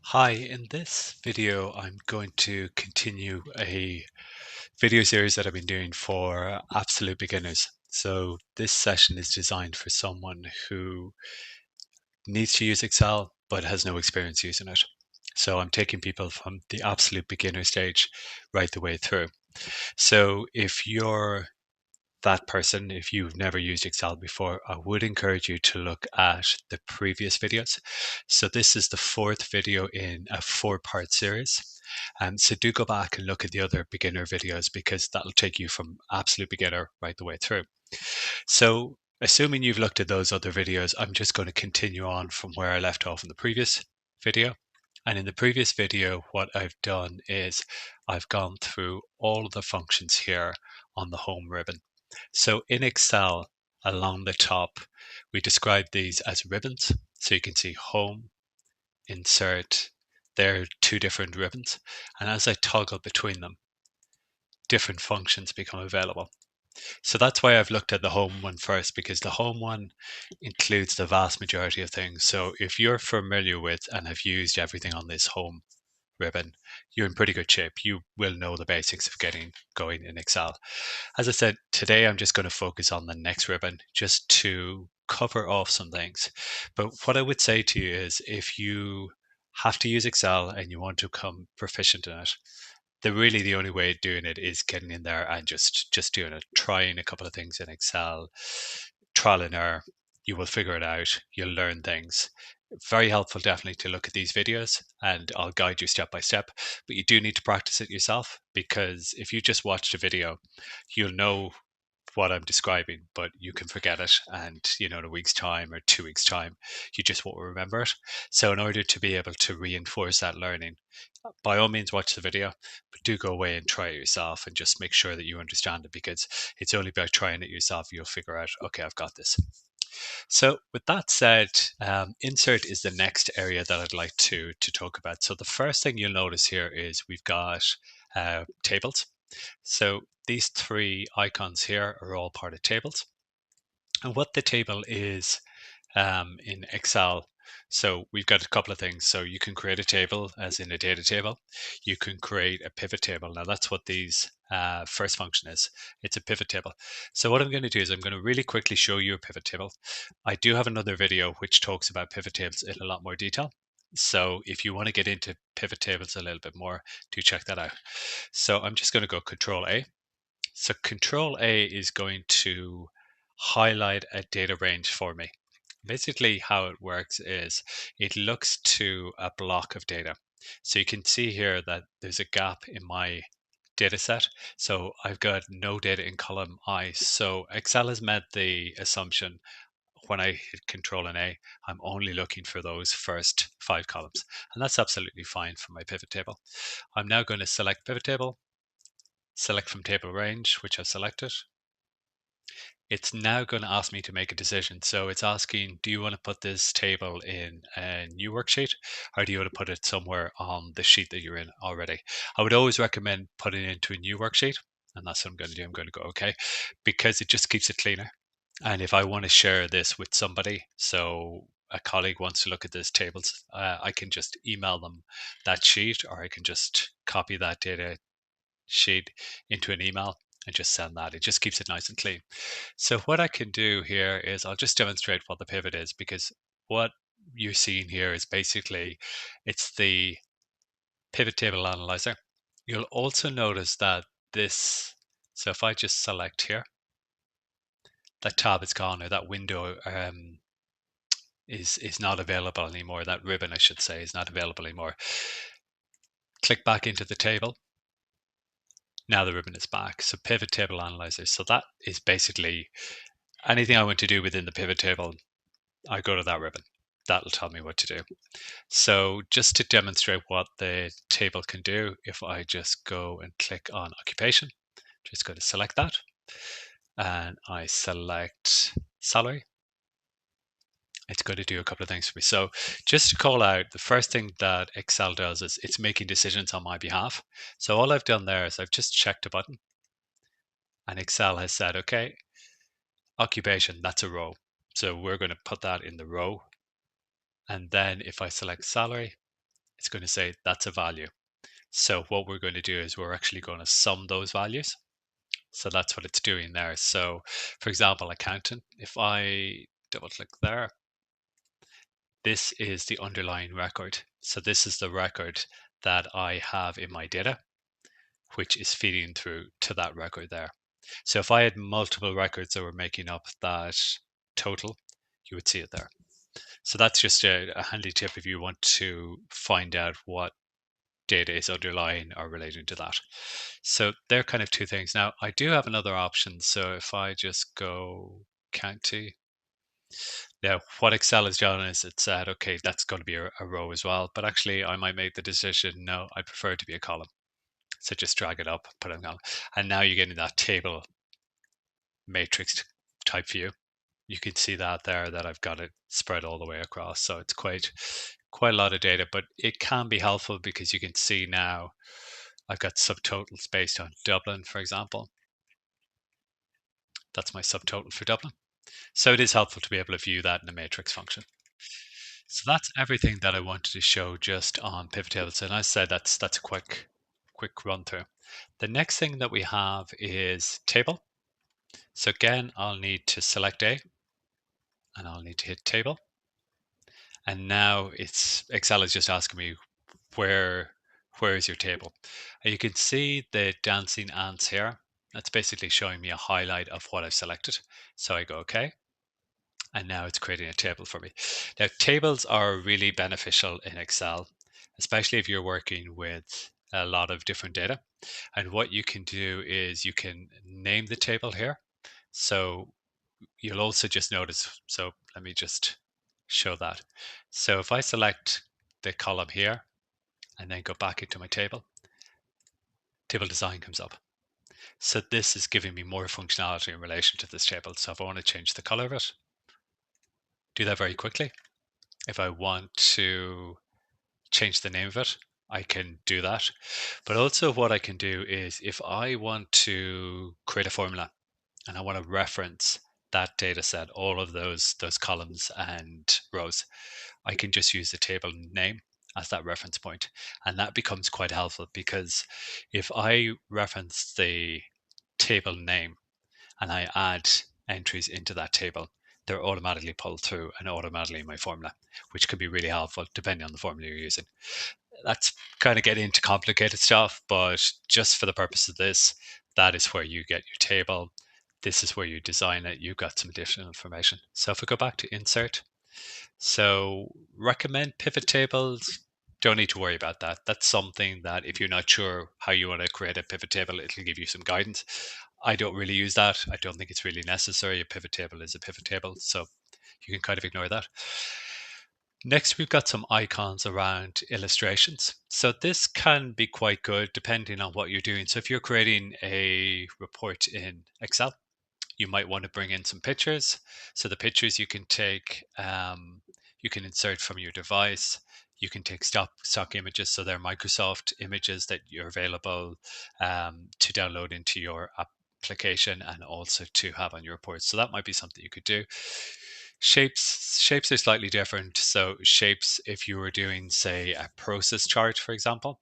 Hi, in this video, I'm going to continue a video series that I've been doing for absolute beginners. So this session is designed for someone who needs to use Excel but has no experience using it. So I'm taking people from the absolute beginner stage right the way through. So if you're that person, if you've never used Excel before, I would encourage you to look at the previous videos. So this is the fourth video in a four-part series. So do go back and look at the other beginner videos because that'll take you from absolute beginner right the way through. So assuming you've looked at those other videos, I'm just going to continue on from where I left off in the previous video. And in the previous video, what I've done is I've gone through all of the functions here on the home ribbon. So in Excel, along the top, we describe these as ribbons. So you can see home, insert, they're two different ribbons. And as I toggle between them, different functions become available. So that's why I've looked at the home one first, because the home one includes the vast majority of things. So if you're familiar with and have used everything on this home ribbon, you're in pretty good shape. You will know the basics of getting going in Excel. As I said, today I'm just going to focus on the next ribbon just to cover off some things. But what I would say to you is if you have to use Excel and you want to become proficient in it, the only way of doing it is getting in there and just doing it, trying a couple of things in Excel, trial and error. You will figure it out. You'll learn things. Very helpful, definitely, to look at these videos, and I'll guide you step by step. But you do need to practice it yourself, because if you just watch the video, you'll know what I'm describing, but you can forget it. And, in a week's time or 2 weeks' time, you just won't remember it. So, in order to be able to reinforce that learning, by all means, watch the video, but do go away and try it yourself and just make sure that you understand it, because it's only by trying it yourself you'll figure out, okay, I've got this. So, with that said, insert is the next area that I'd like to talk about. So, the first thing you'll notice here is we've got tables. So these three icons here are all part of tables. And what the table is in Excel, so we've got a couple of things. So you can create a table, as in a data table. You can create a pivot table. Now that's what these first function is. It's a pivot table. So what I'm going to do is I'm going to really quickly show you a pivot table. I do have another video which talks about pivot tables in a lot more detail. So if you want to get into pivot tables a little bit more, do check that out. So I'm just going to go Control A. So Control A is going to highlight a data range for me. Basically, how it works is it looks to a block of data. So you can see here that there's a gap in my data set. So I've got no data in column I. So Excel has made the assumption when I hit Control and A, I'm only looking for those first 5 columns. And that's absolutely fine for my pivot table. I'm now going to select pivot table, select from table range, which I've selected. It's now going to ask me to make a decision. So it's asking, do you want to put this table in a new worksheet, or do you want to put it somewhere on the sheet that you're in already? I would always recommend putting it into a new worksheet. And that's what I'm going to do. I'm going to go OK, because it just keeps it cleaner. And if I want to share this with somebody, so a colleague wants to look at this tables, I can just email them that sheet, or I can just copy that data sheet into an email and just send that. It just keeps it nice and clean. So what I can do here is I'll just demonstrate what the pivot is, because what you're seeing here is basically it's the pivot table analyzer. You'll also notice that this, so if I just select here, that tab is gone, or that window is not available anymore. That ribbon, I should say, is not available anymore. Click back into the table. Now the ribbon is back. So pivot table analyzer. So that is basically anything I want to do within the pivot table. I go to that ribbon. That'll tell me what to do. So just to demonstrate what the table can do, if I just go and click on occupation, just going to select that, and I select salary, it's going to do a couple of things for me. So just to call out, the first thing that Excel does is it's making decisions on my behalf. So all I've done there is I've just checked a button, and Excel has said, okay, occupation, that's a row. So we're going to put that in the row. And then if I select salary, it's going to say that's a value. So what we're going to do is we're actually going to sum those values. So that's what it's doing there. So for example, accountant, if I double click there, this is the underlying record. So this is the record that I have in my data, which is feeding through to that record there. So if I had multiple records that were making up that total, you would see it there. So that's just a handy tip if you want to find out what data is underlying or relating to that. So they're kind of two things. Now, I do have another option. So if I just go county, now what Excel has done is it said, okay, that's going to be a row as well. But actually, I might make the decision, no, I prefer it to be a column. So just drag it up, put it on, and now you're getting that table matrix type view. You can see that there that I've got it spread all the way across. So it's quite a lot of data, but it can be helpful because you can see now I've got subtotals based on Dublin, for example. That's my subtotal for Dublin. So it is helpful to be able to view that in a matrix function. So that's everything that I wanted to show just on pivot tables. And as I said, that's a quick run through. The next thing that we have is table. So again, I'll need to select A and I'll need to hit table. And now Excel is just asking me where is your table? And you can see the dancing ants here. That's basically showing me a highlight of what I've selected. So I go OK, and now it's creating a table for me. Now tables are really beneficial in Excel, especially if you're working with a lot of different data. And what you can do is you can name the table here. So you'll also just notice, so let me just show that. So if I select the column here and then go back into my table, table design comes up. So this is giving me more functionality in relation to this table. So if I want to change the color of it, do that very quickly. If I want to change the name of it, I can do that. But also what I can do is if I want to create a formula and I want to reference that data set, all of those columns and rows, I can just use the table name as that reference point. And that becomes quite helpful because if I reference the table name and I add entries into that table, they're automatically pulled through and automatically in my formula, which can be really helpful depending on the formula you're using. That's kind of getting into complicated stuff, but just for the purpose of this, that is where you get your table. This is where you design it. You've got some additional information. So if we go back to insert, so recommend pivot tables. Don't need to worry about that. That's something that if you're not sure how you want to create a pivot table, it'll give you some guidance. I don't really use that. I don't think it's really necessary. A pivot table is a pivot table. So you can kind of ignore that. Next, we've got some icons around illustrations. So this can be quite good depending on what you're doing. So if you're creating a report in Excel, you might want to bring in some pictures. So the pictures you can take, you can insert from your device. You can take stock images. So they're Microsoft images that you're available to download into your application and also to have on your report. So that might be something you could do. Shapes are slightly different. So shapes, if you were doing, say, a process chart, for example,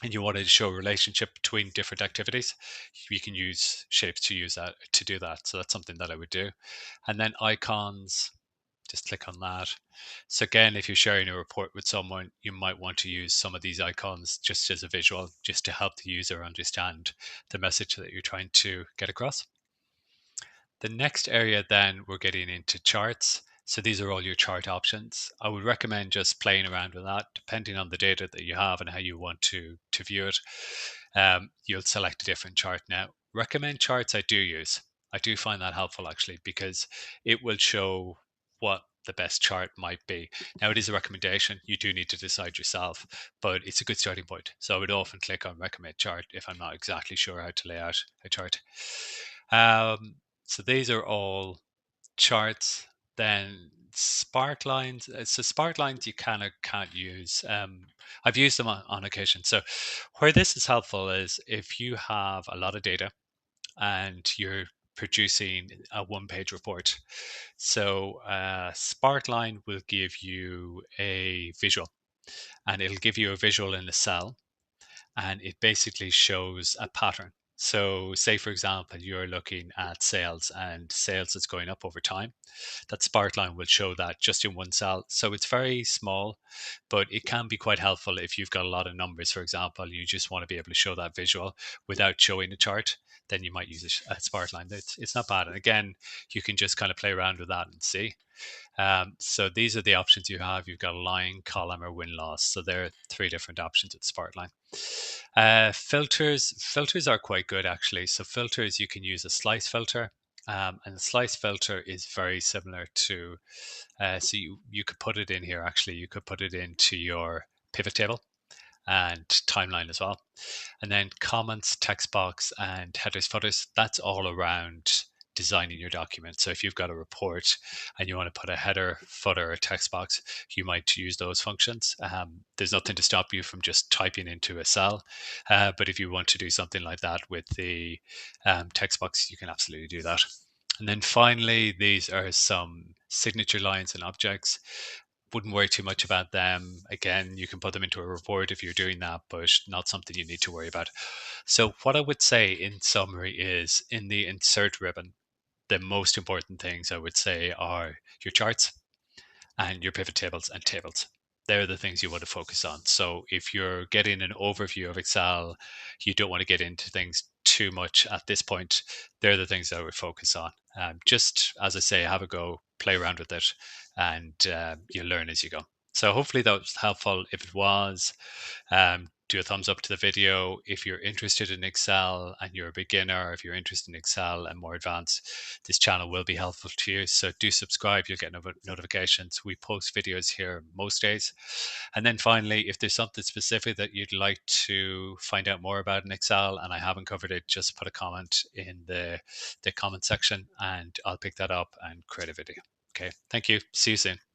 and you wanted to show a relationship between different activities, you can use shapes to do that. So that's something that I would do. And then icons, just click on that. So again, if you're sharing a report with someone, you might want to use some of these icons just as a visual, just to help the user understand the message that you're trying to get across. The next area then we're getting into charts. So these are all your chart options. I would recommend just playing around with that, depending on the data that you have and how you want to view it. You'll select a different chart. Now, recommend charts I do use. I do find that helpful actually because it will show what the best chart might be. Now, it is a recommendation. You do need to decide yourself, but it's a good starting point. So I would often click on recommend chart if I'm not exactly sure how to lay out a chart. So these are all charts. Then spark lines. So spark lines you kind of can't use. I've used them on occasion. So where this is helpful is if you have a lot of data and you're producing a one-page report. So spark line will give you a visual. and it'll give you a visual in a cell, and it basically shows a pattern. So, say for example, you're looking at sales and sales is going up over time. That spark line will show that just in one cell. So it's very small, but it can be quite helpful if you've got a lot of numbers, for example, you just want to be able to show that visual without showing a chart. Then you might use a spark line. It's not bad. And again, you can just kind of play around with that and see. So these are the options you have. You've got a line, column, or win loss. So there are three different options with Sparkline. Filters are quite good actually. So filters, you can use a slice filter. And the slice filter is very similar to, so you could put it in here actually. You could put it into your pivot table and timeline as well. And then comments, text box, and headers, footers, that's all around designing your document. So if you've got a report and you want to put a header, footer, or text box, you might use those functions. There's nothing to stop you from just typing into a cell. But if you want to do something like that with the text box, you can absolutely do that. And then finally, these are some signature lines and objects. Wouldn't worry too much about them. Again, you can put them into a report if you're doing that, but not something you need to worry about. So, what I would say in summary is in the insert ribbon, the most important things I would say are your charts and your pivot tables and tables. They're the things you want to focus on. So if you're getting an overview of Excel, you don't want to get into things too much at this point. They're the things I would focus on. Just as I say, have a go, play around with it, and you learn as you go. So hopefully that was helpful. If it was, do a thumbs up to the video. If you're interested in Excel and you're a beginner, if you're interested in Excel and more advanced, this channel will be helpful to you. So do subscribe, you'll get notifications. We post videos here most days. And then finally, if there's something specific that you'd like to find out more about in Excel and I haven't covered it, just put a comment in the comment section and I'll pick that up and create a video. Okay, thank you. See you soon.